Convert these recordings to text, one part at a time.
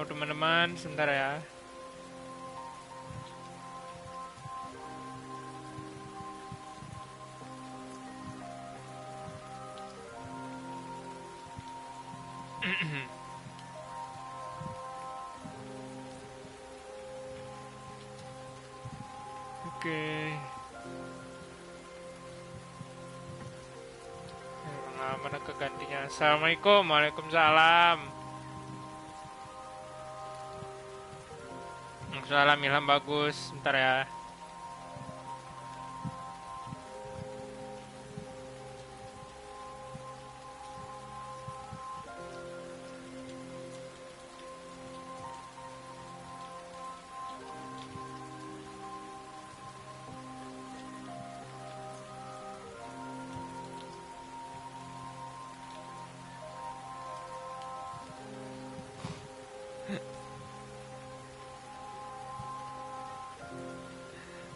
Halo teman-teman, sebentar ya. Oke. Mana kegantinya? Assalamualaikum, waalaikumsalam. Waalaikumsalam, Ilham bagus. Bentar ya.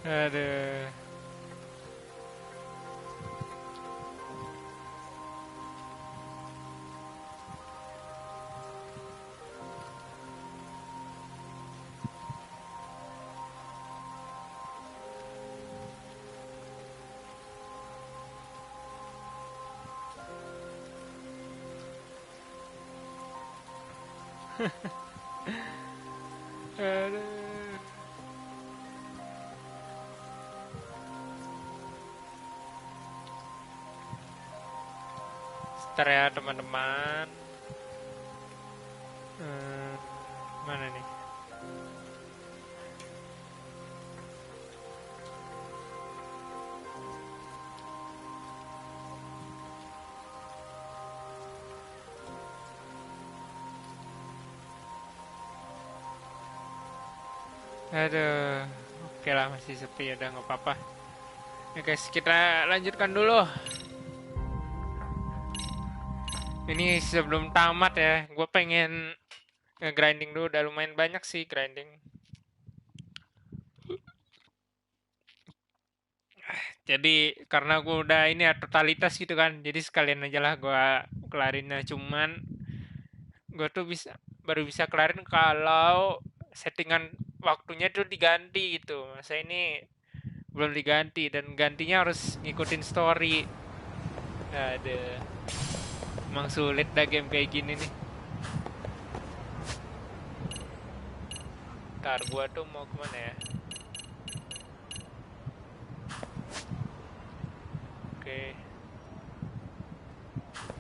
Aduh. Aduh. Bentar ya teman-teman. Mana nih? Aduh, oke lah masih sepi, udah nggak apa-apa. Ya guys, kita lanjutkan dulu. Ini sebelum tamat ya, gue pengen nge-grinding dulu, udah lumayan banyak sih grinding. Jadi karena gue udah ini ya totalitas gitu kan, jadi sekalian aja lah gue kelarinnya. Cuman gue tuh baru bisa kelarin kalau settingan waktunya tuh diganti gitu. Masa ini belum diganti dan gantinya harus ngikutin story. Ada, emang sulit dah game kayak gini nih. Ntar gue tuh mau kemana ya? Oke.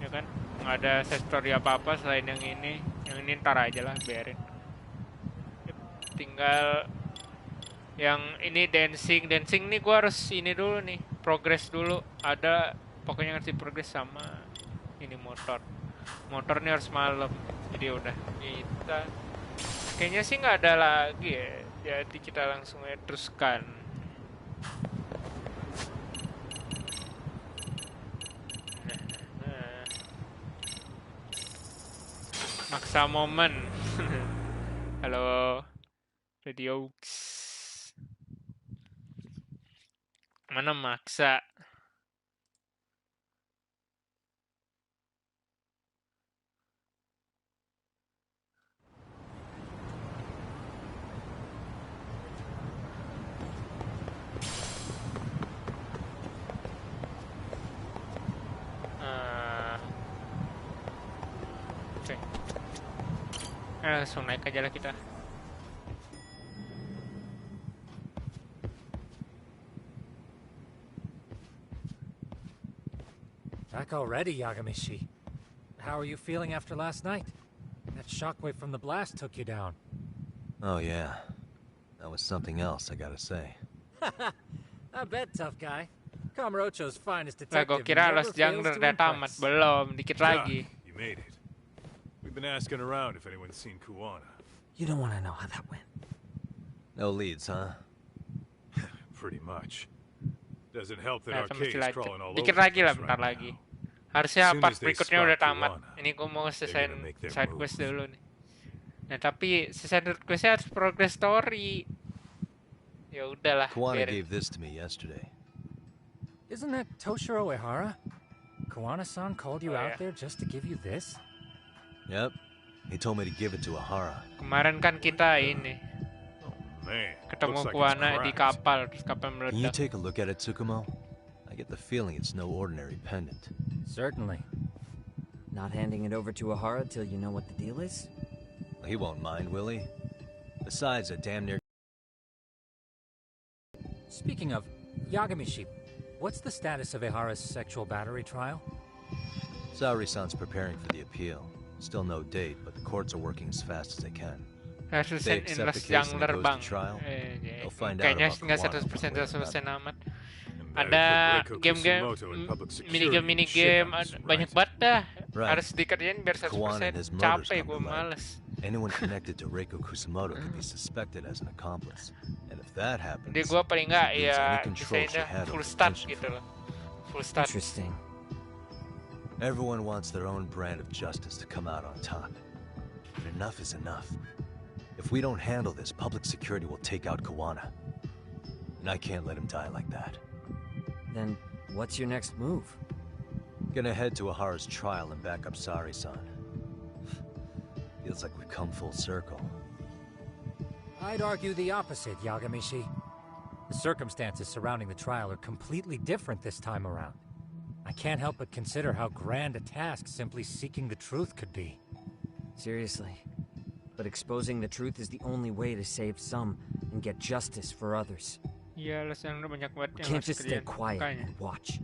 Ya kan nggak ada set story apa-apa selain yang ini ntar aja lah, biarin. Tinggal yang ini dancing nih, gue harus ini dulu nih, progress dulu. Ada pokoknya ngasih progress sama ini motor nih harus malam, jadi udah kita kayaknya sih nggak ada lagi ya, jadi kita langsung aja teruskan. Maksa momen. Halo Radio mana maksa. Langsung naik aja lah kita. Back already, Yagami. How are you feeling after last night? That shockwave from the blast took you down. Oh yeah, that was something else, I gotta say. I bet, tough guy. Kamurocho's finest Lah detective gue kira never Los fails Jungler to udah tamat, impress. belum, dikit lagi. You made it. We've been asking around if anyone's seen Kuwana. You don't want to know how that went. No leads, huh? Pretty much. Doesn't help that Nah, mesti Arcade's crawling all lanjut. Dikit over lagi the lah, place bentar right lagi. now. Harusnya Soon part as they berikutnya spot udah tamat. Kuwana, Ini gue mau selesaiin gonna make their side move. quest dulu nih. Nah tapi side questnya harus progress story. Ya udahlah, Kuwana biarin. gave this to me yesterday. Isn't that Toshiro Ehara? Kawana-san called you Oh, out yeah. there just to give you this? Yep. He told me to give it to Ahara. Kemarin kan kita ini Oh man, ketemu looks like it's Kuana di cracked. kapal, terus kapal Can you meledak. take a look at it, Tsukumo? I get the feeling it's no ordinary pendant. Certainly. Not handing it over to Ahara till you know what the deal is? He won't mind, will he? Besides, a damn near... Speaking of, Yagami-shi, what's the status of Ehara's sexual battery trial? Saori-san's preparing for the appeal. Still no date, but the courts are working as fast as they can. Harus They in accept the last case and it Jungler goes bang. to trial. They'll find out Kayaknya about nggak Kuwano 100% one way or selesai another. amat. And Ada better put Reiko game-game, Kusumoto in public security mini-game and shit on banyak this, right? banget dah. Right. Harus dikerjain biar Kuwano and 100%. his murders Capek come gue to light. males. Anyone connected to Reiko Kusumoto could be suspected as an accomplice. And if that happens, Jadi gue paling nggak she'd lose ya any control bisain she dah had full over start detention gitu from loh. Full start. Interesting. Everyone wants their own brand of justice to come out on top. But enough is enough. If we don't handle this, public security will take out Kawana. And I can't let him die like that. Then what's your next move? Gonna head to Ahara's trial and back up Sari-san. Feels like we've come full circle. I'd argue the opposite, Yagami-shi. The circumstances surrounding the trial are completely different this time around. I can't help but consider how grand a task simply seeking the truth could be. Seriously. But exposing the truth is the only way to save some and get justice for others. Iya, alasan lu banyak banget We yang can't harus just stay kerjain. quiet Makanya. and watch.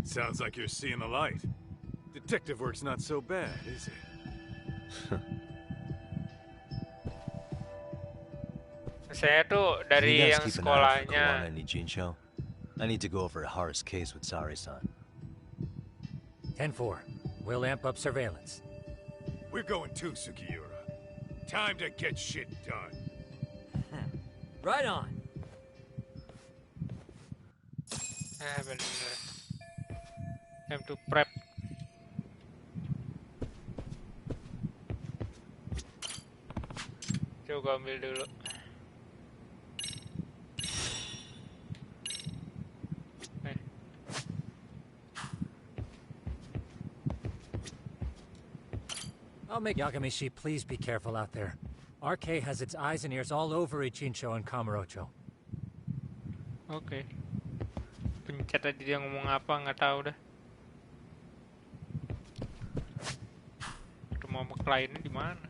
Sounds like you're seeing the light. Detective work's not so bad, is it? Saya tuh Can dari you guys yang keep an eye out for sekolahnya. Kawana and Nijincho? I need to go over Ahara's case with Sari-san. 10-4. We'll amp up surveillance. We're going too, Sukiura. Time to get shit done. Right on. Bener. Time to prep. Coba ambil dulu. I'll make Yagami-shi please be careful out there. RK has its eyes and ears all over Ichincho and Kamurocho. Oke. Pencet tadi dia ngomong apa nggak tahu dah. Rumah kliennya di mana?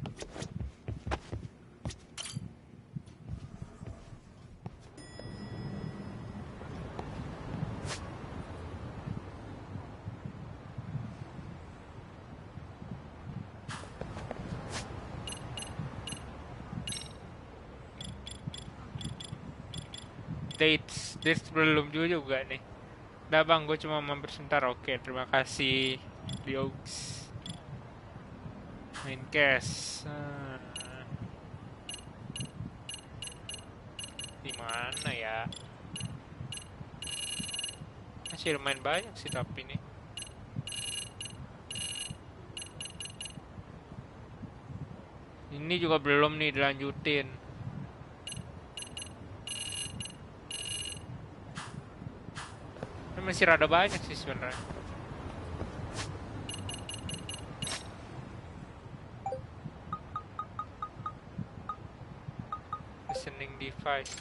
Dates belum juga nih. Udah bang, gue cuma mampir sebentar. Oke, terima kasih Diox. Main cash. Di mana ya? Masih lumayan banyak sih tapi nih. Ini juga belum nih dilanjutin. Masih rada banyak sih sebenarnya. Listening device.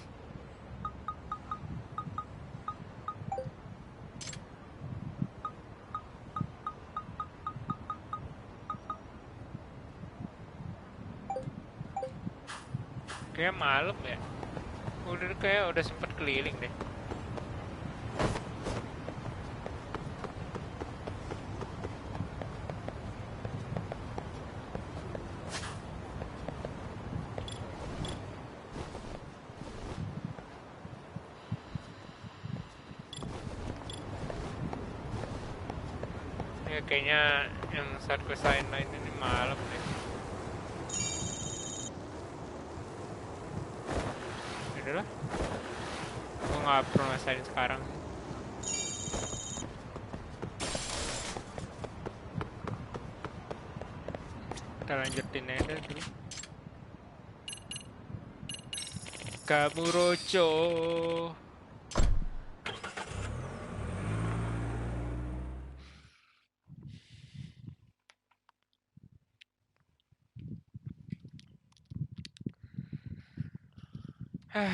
Kayak malam ya. Udah sempet keliling deh. Kayaknya yang saat gue sign lain ini malam deh. Yaudah lah. Gue gak perlu ngasain sekarang. Kita lanjutin aja dulu. Kamurocho. Aduh,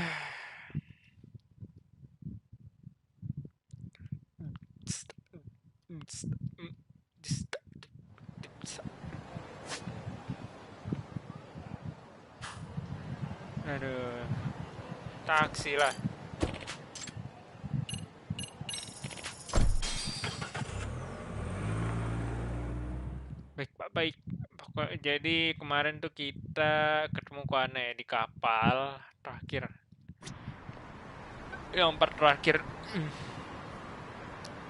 taksi lah. Baik Pak, baik. Jadi kemarin tuh kita ketemu Kuana ya di kapal terakhir. Yang part terakhir.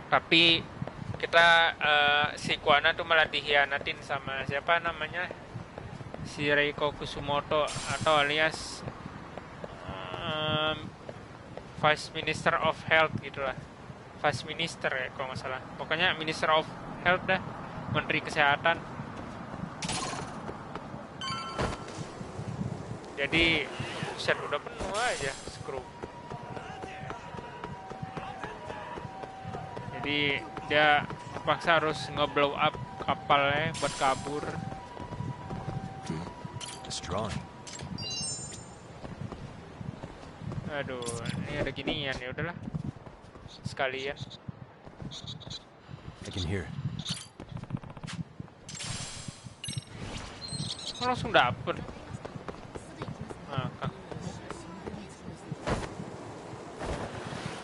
Tapi kita si Kuana tuh malah dihianatin sama siapa namanya? Si Reiko Kusumoto atau alias Vice Minister of Health gitulah. Vice Minister ya kalau nggak salah. Pokoknya Minister of Health dah, Menteri Kesehatan. Jadi set udah penuh aja skru. Jadi dia terpaksa harus nge-blow up kapalnya buat kabur. Destroying. Aduh, ini ada ginian ya udahlah. Sekalian. I can hear it. Oh, langsung dapet.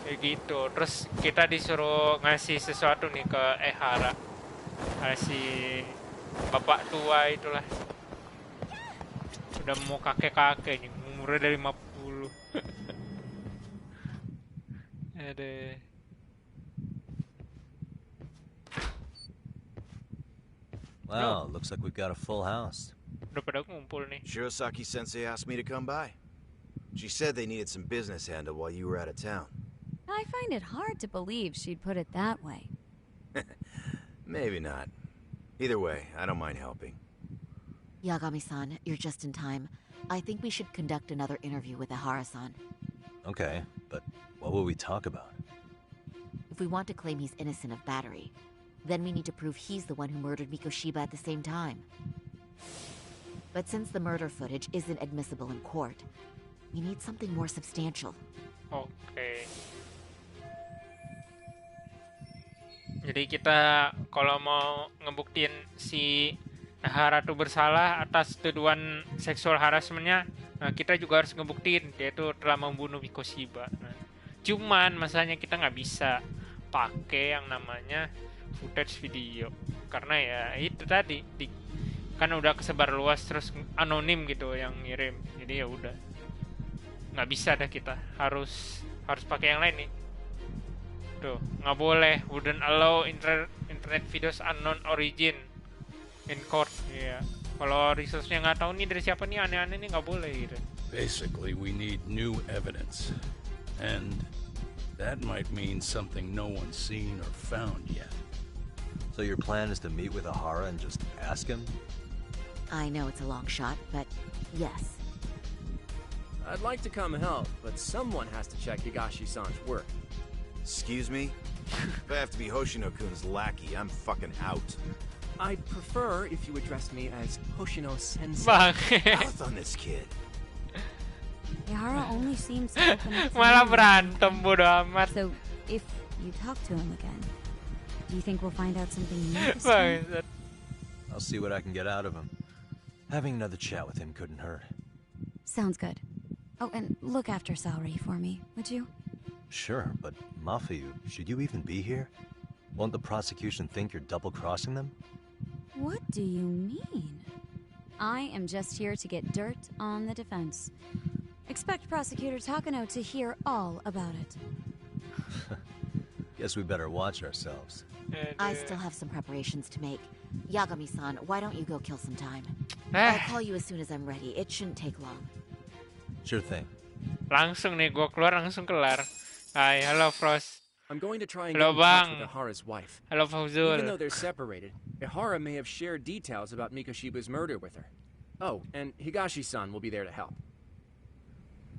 Kayak gitu. Terus kita disuruh ngasih sesuatu nih ke Ehara. Kasih bapak tua itulah. Udah mau kakek-kakek nih, umurnya dari 50. Ada. Wow, looks like we've got a full house. Udah pada ngumpul nih. Shirosaki-sensei asked me to come by. She said they needed some business handled while you were out of town. I find it hard to believe she'd put it that way. Maybe not. Either way, I don't mind helping. Yagami-san, you're just in time. I think we should conduct another interview with Ehara-san. Okay, but what will we talk about? If we want to claim he's innocent of battery, then we need to prove he's the one who murdered Mikoshiba at the same time. But since the murder footage isn't admissible in court, we need something more substantial. Oke. Jadi kita kalau mau ngebuktiin si Hara tuh bersalah atas tuduhan seksual harassment-nya, nah kita juga harus ngebuktiin dia itu telah membunuh Mikoshiba. Nah, cuman masalahnya kita nggak bisa pakai yang namanya footage video karena ya itu tadi kan udah kesebar luas terus anonim gitu yang ngirim. Jadi ya udah nggak bisa dah, kita harus pakai yang lain nih. Tuh, nggak boleh, wouldn't allow internet videos unknown origin in court. Iya. Kalau resource-nya nggak tahu nih dari siapa nih, aneh-aneh nih nggak boleh gitu. Basically, we need new evidence. And that might mean something no one's seen or found yet. So your plan is to meet with Ehara and just ask him? I know it's a long shot, but yes. I'd like to come help, but someone has to check Higashi-san's work. Excuse me? If I have to be Hoshino-kun's lackey, I'm fucking out. I'd prefer if you addressed me as Hoshino-sensei. Bang. Mouth on this kid. Yara only seems to open up to Malah me. berantem bodo amat. So, if you talk to him again, do you think we'll find out something new this time? Bangsat. I'll see what I can get out of him. Having another chat with him couldn't hurt. Sounds good. Oh, and look after Saori for me, would you? Sure, but Mafuyu, should you even be here? Won't the prosecution think you're double-crossing them? What do you mean? I am just here to get dirt on the defense. Expect Prosecutor Takano to hear all about it. Guess we better watch ourselves. I still have some preparations to make. Yagami-san, why don't you go kill some time? Eh. I'll call you as soon as I'm ready. It shouldn't take long. Sure thing. Langsung nih gua keluar langsung kelar. Hai, halo Frost. I'm going to try and Hello, get in touch Bang. with Ehara's wife. Halo Even Fauzul. though they're separated, Ehara may have shared details about Mikoshiba's murder with her. Oh, and Higashi-san will be there to help.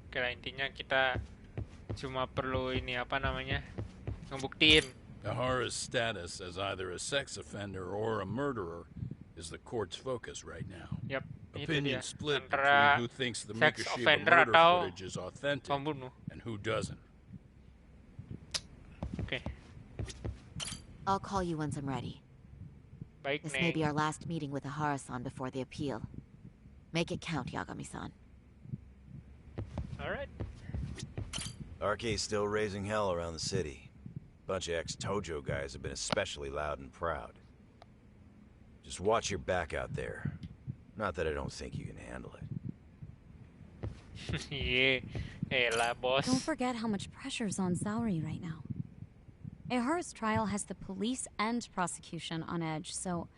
Oke lah, intinya kita cuma perlu ini apa namanya? Ngebuktiin. Ehara's status as either a sex offender or a murderer is the court's focus right now. Yap. Itu dia, Opinions split antara between who thinks the sex Mikoshiba offender murder atau footage is authentic pembunuh. and who doesn't. Oke, I'll call you once I'm ready. baik This may be Neng. our last meeting with Ahara-san before the appeal. Make it count, Yagami-san. Alright. RK's still raising hell around the city. Bunch of ex-Tojo guys have been especially loud and proud. Just watch your back out there. Not that I don't think you can handle it. Iya, elah bos. Don't forget how much pressure's on Saori right now. Ahara's trial has the police and prosecution on edge, so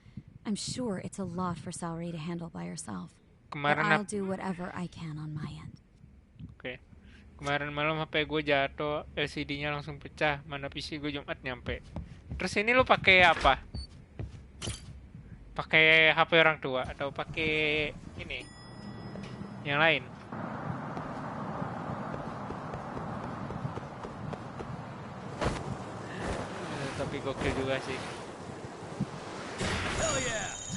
I'm sure it's a lot for Saori to handle by herself. But Kemarin I'll do whatever I can on my end. Oke. Kemarin malam HP gue jatuh, LCD-nya langsung pecah, mana PC gue Jumat nyampe. Terus ini lu pakai apa? Pakai HP orang tua atau pakai ini? Yang lain? Tapi gokil juga sih.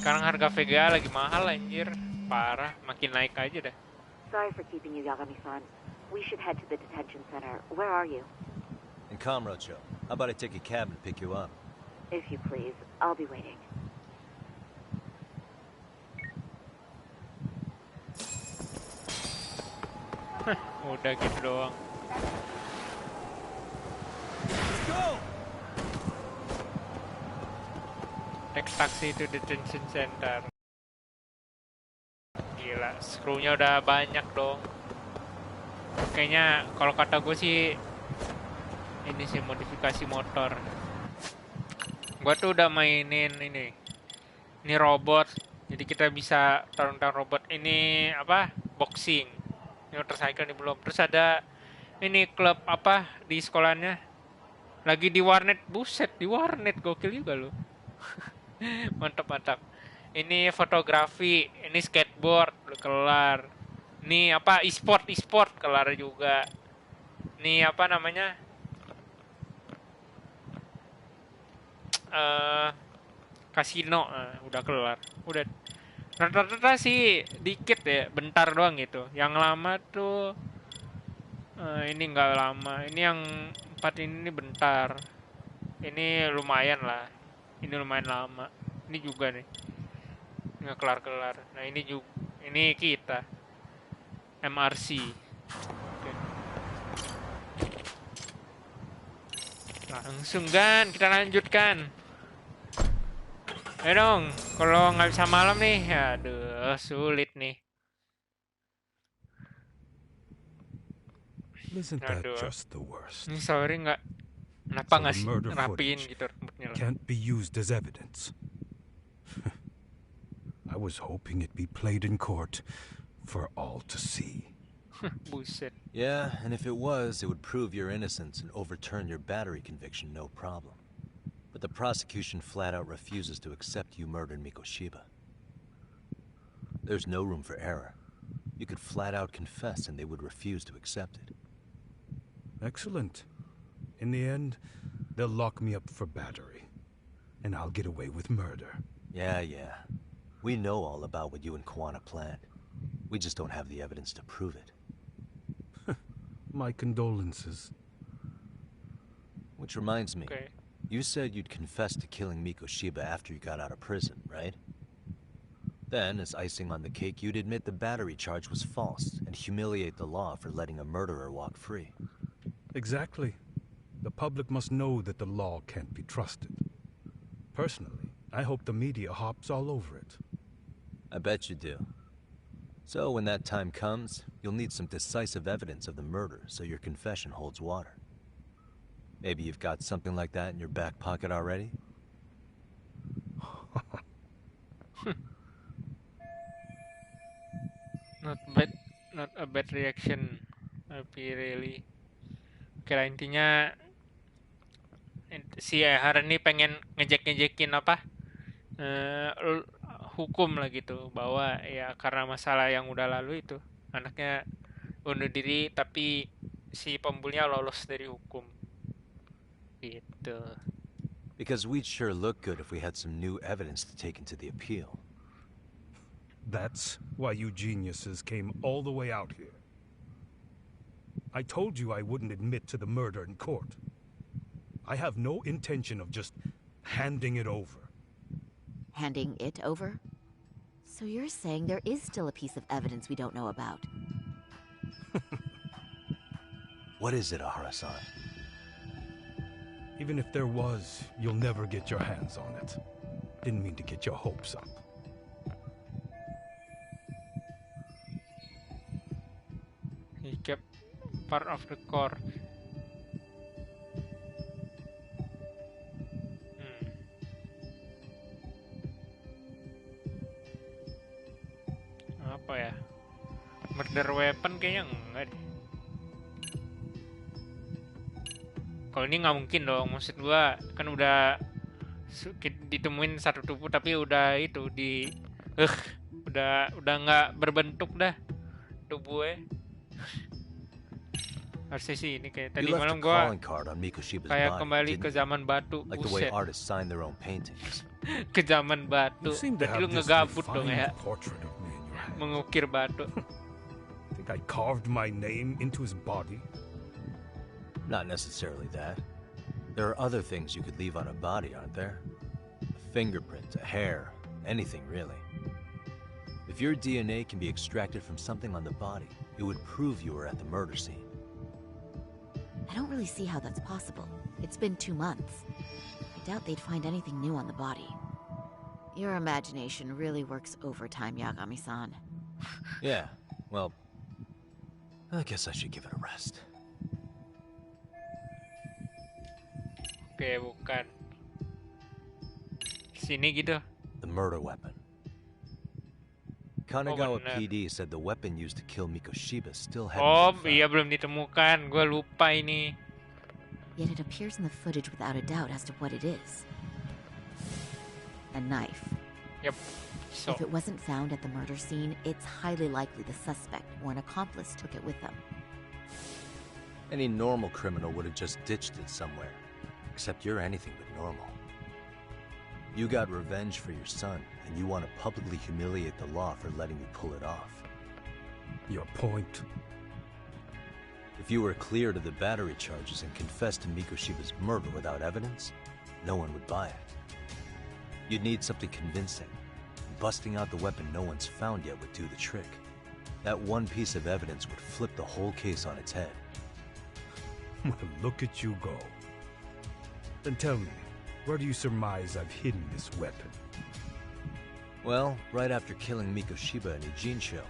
Sekarang harga VGA lagi mahal anjir. Parah, makin naik aja dah. Sorry for keeping you, Yagami-san. We should head to the detention center. Where are you? In Kamurocho. How about I take a cab and pick you up? If you please. I'll be waiting. Udah gitu doang. Take taxi to detention center. Gila, skrunya udah banyak dong. Kayaknya kalau kata gue sih ini sih modifikasi motor. Gua tuh udah mainin ini robot. Jadi kita bisa tarung-tarung robot. Ini apa? Boxing. Ini motorcycle ini belum. Terus ada ini klub apa di sekolahnya. Lagi di warnet, buset di warnet gokil juga loh. Mantap. Ini fotografi, ini skateboard udah kelar. Ini apa e-sport kelar juga. Ini apa namanya? Kasino udah kelar. Udah rata-rata sih dikit ya, bentar doang gitu. Yang lama tuh ini nggak lama. Ini yang 4 ini bentar. Ini lumayan lah. Ini lumayan lama. Ini juga nih nggak kelar-kelar. Nah ini juga, ini kita MRC. Oke. Langsung kan kita lanjutkan. Ayo dong, kalau nggak bisa malam nih, aduh sulit nih. Isn't that Aduh, just the worst? ini sorry nggak, kenapa So nggak the sih murder rapiin footage gitu rambutnya lah. Can't be used as evidence. I was hoping it'd be played in court for all to see. Buset. Yeah, and if it was, it would prove your innocence and overturn your battery conviction, no problem. But the prosecution flat out refuses to accept you murdered Mikoshiba. There's no room for error. You could flat out confess and they would refuse to accept it. Excellent. In the end, they'll lock me up for battery. And I'll get away with murder. Yeah. We know all about what you and Kawana planned. We just don't have the evidence to prove it. My condolences. Which reminds me, Okay. you said you'd confess to killing Mikoshiba after you got out of prison, right? Then, as icing on the cake, you'd admit the battery charge was false and humiliate the law for letting a murderer walk free. Exactly. The public must know that the law can't be trusted. Personally, I hope the media hops all over it. I bet you do. So when that time comes, you'll need some decisive evidence of the murder so your confession holds water. Maybe you've got something like that in your back pocket already? Not a bad reaction. Tapi really. Kira intinya si Ehar ini pengen ngejek-ngejekin apa? Hukum lah gitu, bahwa ya karena masalah yang udah lalu itu anaknya bunuh diri tapi si pembunuhnya lolos dari hukum gitu. Because we'd sure look good if we had some new evidence to take into the appeal. That's why you geniuses came all the way out here. I told you I wouldn't admit to the murder in court. I have no intention of just handing it over. Handing it over? So you're saying there is still a piece of evidence we don't know about? What is it, Ahara-san? Even if there was, you'll never get your hands on it. Didn't mean to get your hopes up. He kept part of the core. Apa ya? Murder weapon kayaknya enggak deh. Kalau ini nggak mungkin dong, maksud gua kan udah ditemuin satu tubuh tapi udah itu udah nggak berbentuk dah tubuhnya. Harusnya sih ini kayak tadi malam gua kayak kembali ke zaman batu. Buset. Ke zaman batu. Berarti lu ngegabut dong ya. Mengukir batu. Think I carved my name into his body? Not necessarily that. There are other things you could leave on a body, aren't there? A fingerprint, a hair, anything really. If your DNA can be extracted from something on the body, it would prove you were at the murder scene. I don't really see how that's possible. It's been 2 months. I doubt they'd find anything new on the body. Your imagination really works overtime, Yagami-san. Yeah, well, I guess I should give it a rest. Oke, bukan. Sini gitu. The murder weapon. Kanagawa PD said the weapon used to kill Mikoshiba still hadn't been found. Iya belum ditemukan. Gue lupa ini. Yet it appears in the footage without a doubt as to what it is. A knife. Yep. So. If it wasn't found at the murder scene, it's highly likely the suspect or an accomplice took it with them. Any normal criminal would have just ditched it somewhere. Except you're anything but normal. You got revenge for your son, and you want to publicly humiliate the law for letting you pull it off. Your point? If you were cleared of the battery charges and confessed to Mikoshiba's murder without evidence, no one would buy it. You'd need something convincing. Busting out the weapon no one's found yet would do the trick. That one piece of evidence would flip the whole case on its head. Well, look at you go. Then tell me, where do you surmise I've hidden this weapon? Well, right after killing Mikoshiba in Ijincho,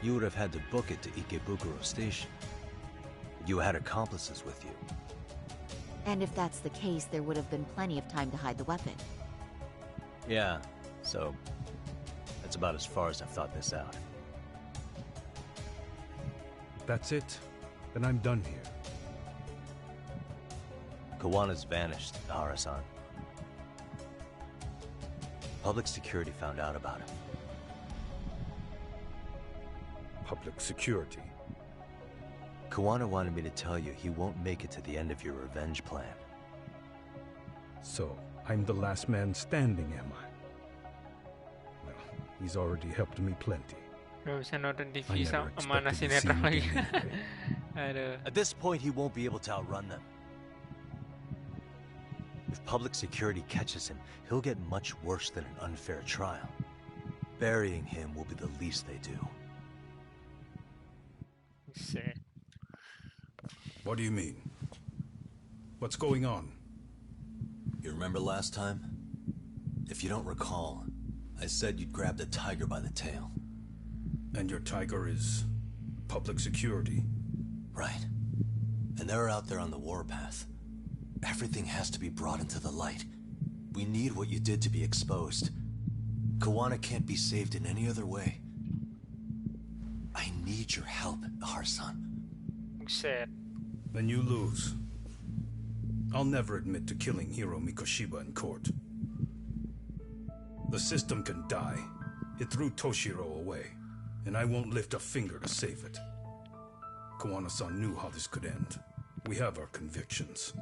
you would have had to book it to Ikebukuro Station. You had accomplices with you. And if that's the case, there would have been plenty of time to hide the weapon. Yeah, so that's about as far as I've thought this out. If that's it, then I'm done here. Kawana's vanished, Ahara-san. Public security found out about him. Public security? Kawana wanted me to tell you he won't make it to the end of your revenge plan. So, I'm the last man standing, am I? Well, he's already helped me plenty. Gak bisa nonton TV sama sinetron lagi. Aduh. At this point, he won't be able to outrun them. If public security catches him, he'll get much worse than an unfair trial. Burying him will be the least they do. What do you mean? What's going on? You remember last time? If you don't recall, I said you'd grab the tiger by the tail. And your tiger is public security? Right. And they're out there on the warpath. Everything has to be brought into the light. We need what you did to be exposed. Kawana can't be saved in any other way. I need your help, Ahara-san. Sad. Then you lose. I'll never admit to killing Hiro Mikoshiba in court. The system can die. It threw Toshiro away, and I won't lift a finger to save it. Kawana-san knew how this could end. We have our convictions.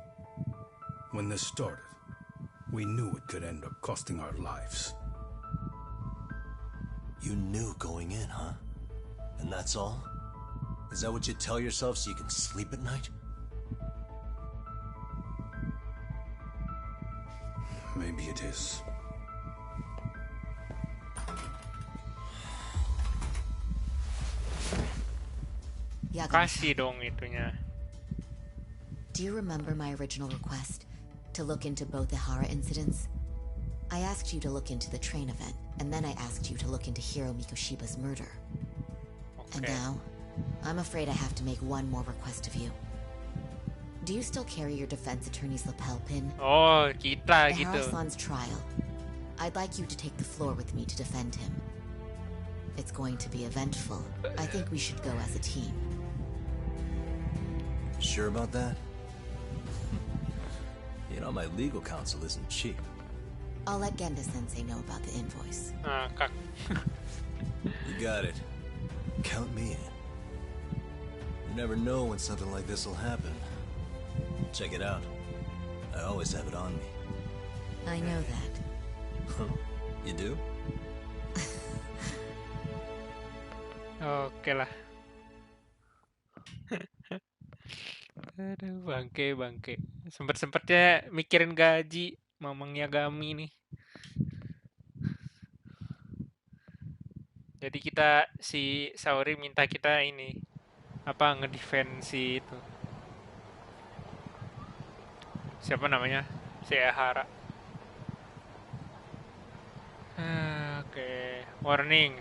When this started, we knew it could end up costing our lives. You knew going in, huh? And that's all? Is that what you tell yourself so you can sleep at night? Maybe it is. Yagami, Kasih dong itunya. do you remember my original request to look into both the Hara incidents? I asked you to look into the train event, and then I asked you to look into Hiro Mikoshiba's murder. And Oke. now, I'm afraid I have to make one more request of you. Do you still carry your defense attorney's lapel pin? Oh, kita The gitu. Hara-san's trial. I'd like you to take the floor with me to defend him. It's going to be eventful. I think we should go as a team. Sure about that? You know, my legal counsel isn't cheap. I'll let Genda-sensei know about the invoice. Ngakak. You got it. Count me in. You never know when something like this will happen. Check it out. I always have it on me. I know that. You do? Oke lah. Aduh, bangke. Sempet-sempetnya mikirin gaji Mamang Yagami nih. Jadi si Saori minta kita ini ngedefend si itu. Siapa namanya? Si Ehara. Oke. Warning,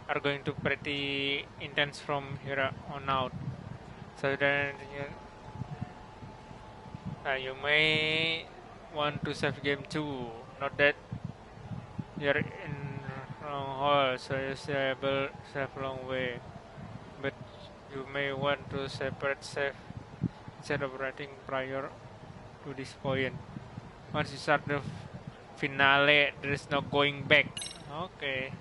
are going to pretty intense from here on out. So then you may want to save game too. Not that you're in wrong hole, so you save a long way. But you may want to separate save instead of writing prior to this point. Once you start the finale, there is no going back. Okay.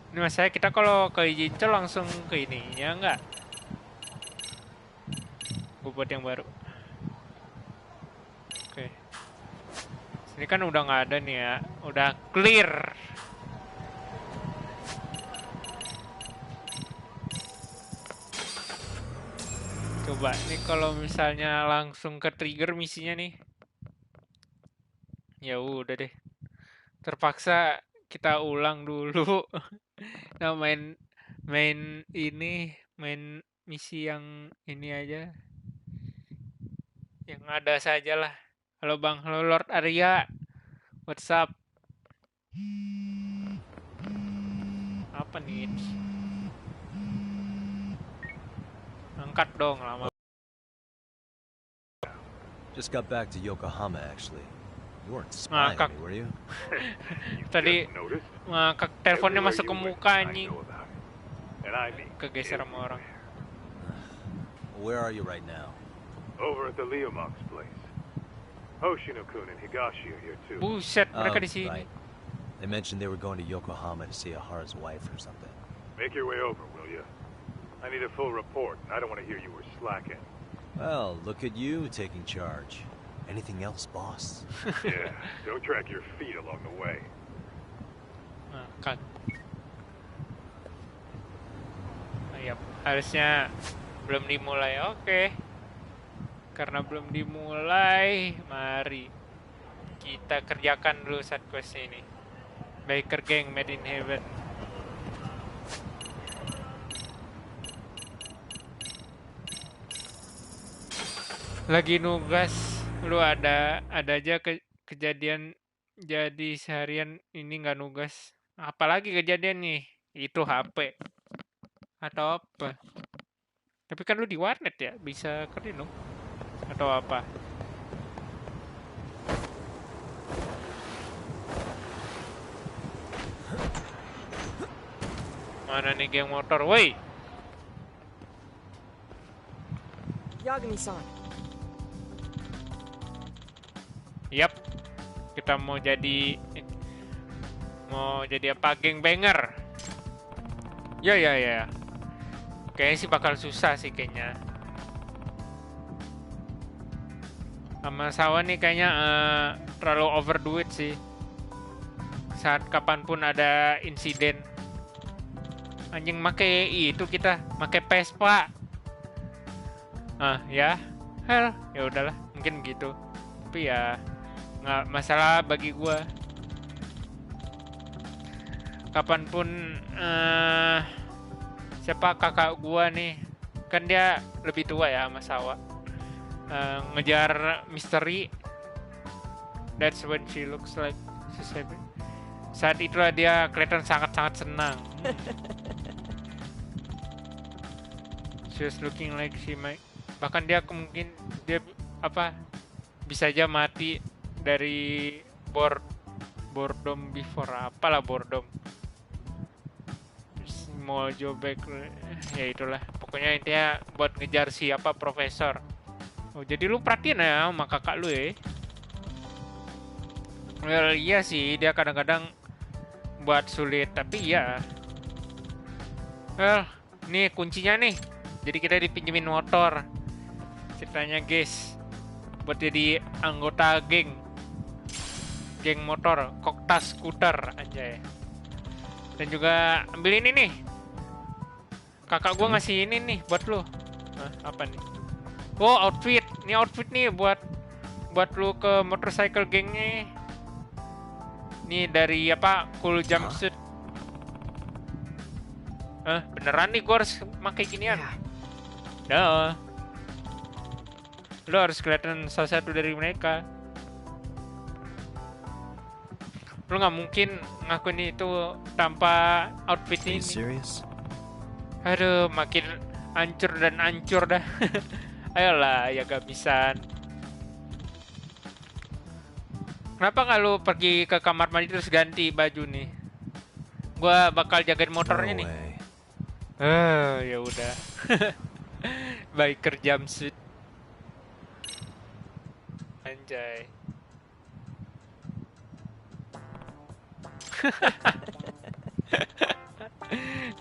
Ini masalahnya kita kalau ke Jincho langsung ke ini, ya enggak? Gue buat yang baru. Oke. Sini kan udah nggak ada nih ya, udah clear. Coba nih kalau misalnya langsung ke trigger misinya nih. Ya udah deh. Terpaksa kita ulang dulu. Nah, main misi yang ini aja. Yang ada saja lah. Halo Bang, halo Lord Arya. What's up? Apa nih? Angkat dong lama. Just got back to Yokohama, actually. You weren't spying on me, were you? Tadi ngakak teleponnya masuk ke muka anjing. Kegeser sama orang. Where are you right now? Over at the Leomok's place. Hoshino-kun and Higashi are here too. Buset, mereka di sini. Right. They mentioned they were going to Yokohama to see Ahara's wife or something. Make your way over, will you? I need a full report. I don't want to hear you were slacking. Well, look at you taking charge. Anything else, boss? Yeah, don't drag your feet along the way. Kan. Yap, harusnya belum dimulai. Oke. Karena belum dimulai, mari kita kerjakan dulu side quest ini. Biker Gang Made in Heaven. Lagi nugas, lu ada aja kejadian jadi seharian ini nggak nugas. Apalagi kejadian nih, itu HP atau apa? Tapi kan lu di warnet ya, bisa kerja dong. Atau apa? Mana nih geng motor, woi? Yagami-san. Yap, kita mau jadi apa? Geng banger. Ya. Kayaknya sih bakal susah sih kayaknya. Sama Sawa nih kayaknya terlalu overdo it sih. Saat kapanpun ada insiden. Anjing make itu kita, make Vespa. Ya. Hell, ya udahlah, mungkin gitu. Tapi ya nggak masalah bagi gua. Kapanpun siapa kakak gua nih, kan dia lebih tua ya sama Sawa, ngejar misteri. That's when she looks like she's happy. Saat itulah dia kelihatan sangat-sangat senang. She was looking like she might, bahkan dia mungkin dia bisa aja mati dari boredom before, apalah boredom. Mojo back, ya itulah pokoknya intinya buat ngejar siapa profesor. Oh jadi lu perhatiin ya sama kakak lu ya. Well iya sih, dia kadang-kadang buat sulit, tapi ya well nih kuncinya nih, jadi kita dipinjemin motor ceritanya guys, buat jadi anggota geng motor Kokta Scooter anjay. Dan juga ambil ini nih, kakak gua ngasih ini nih buat lu. Apa nih? Oh outfit, ini outfit nih buat lu ke motorcycle gengnya. Ini dari cool jumpsuit. Beneran nih gua harus pakai ginian. Dah. Lu harus kelihatan salah satu dari mereka. Lu nggak mungkin ngakuin itu tanpa outfit ini. Serious? Aduh, makin hancur dan hancur dah. Ayolah, Yagami-san. Kenapa nggak lu pergi ke kamar mandi terus ganti baju nih? Gua bakal jagain motornya nih. Ya udah. Biker jumpsuit. Anjay.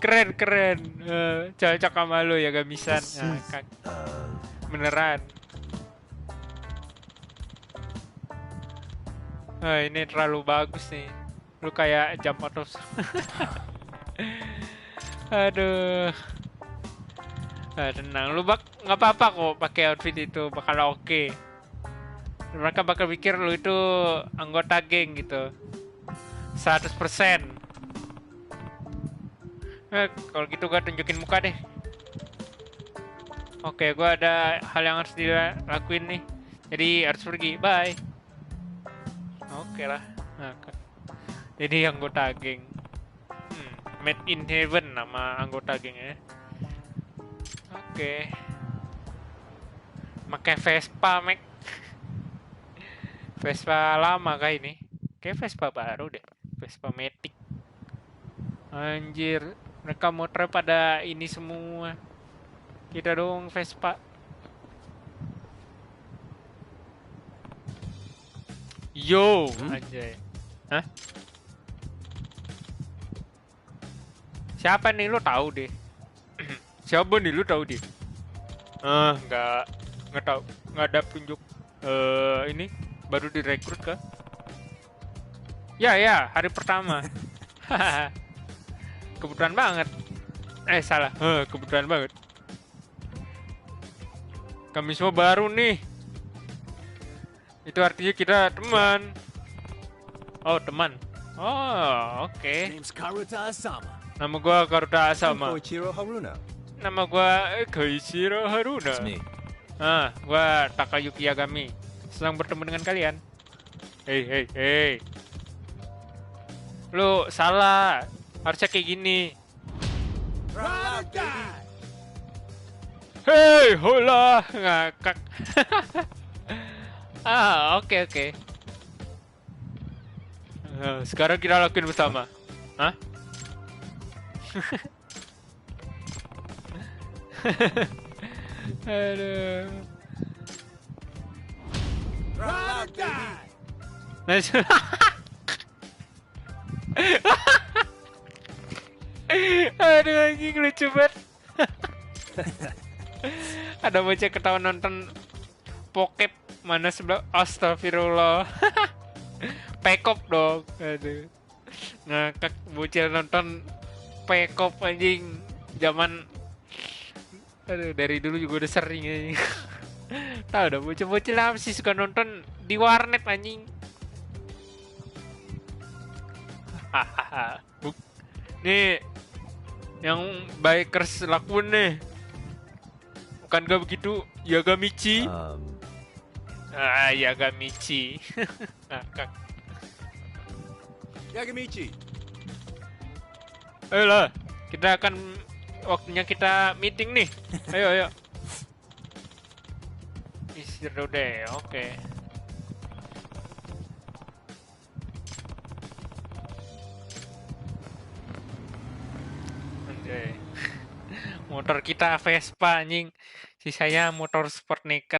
Keren. Cocok sama lu ya Gamisan. Beneran. Ini terlalu bagus nih. Lu kayak jump out of. Aduh. Tenang, lu nggak apa-apa kok pakai outfit itu, bakal oke. Mereka bakal pikir lu itu anggota geng gitu. 100%. Kalau gitu gua tunjukin muka deh. Oke, gua ada hal yang harus dilakuin nih. Jadi harus pergi. Bye. Oke lah. Jadi anggota geng. Made in Heaven nama anggota gengnya. Oke. Pakai Vespa, Mac. Vespa lama kah ini? Kayak Vespa baru deh. Vespa Matic. Anjir, mereka motor pada ini semua. Kita dong Vespa. Yo, anjay. Hah? Siapa nih, lu tahu deh. Siapa nih, lu tahu deh. Nggak tahu. Nggak ada petunjuk. Ini baru direkrut kah? Ya, hari pertama. Kebetulan banget. Salah. Kebetulan banget. Kami semua baru nih. Itu artinya kita teman. Oh, teman. Oh, oke. Nama gua Karuta Asama. Nama gua Koichiro Haruna. Gua Takayuki Yagami. Senang bertemu dengan kalian. Hey. Lu salah. Harusnya kayak gini. Hey, hola. Ngakak. Oke. Sekarang kita lakuin bersama. Hah? Aduh. Nice. Aduh anjing lucu banget. Ada bocah ketawa nonton bokep Mana sebelah? Astagfirullah. Pekop dong. Aduh. Ngakak bocil nonton Pekop anjing. Zaman aduh, dari dulu juga udah sering anjing. Tahu dah bocil-bocil apa sih suka nonton di warnet anjing. Nih yang bikers lakuin nih. Bukan gak begitu Yagamichi? Yagamichi. Ngakak. Yagamichi. Ayolah, kita akan waktunya kita meeting nih. Ayo. Istirahat deh, oke. Anjay. Motor kita Vespa anjing. Sisanya motor sport naked.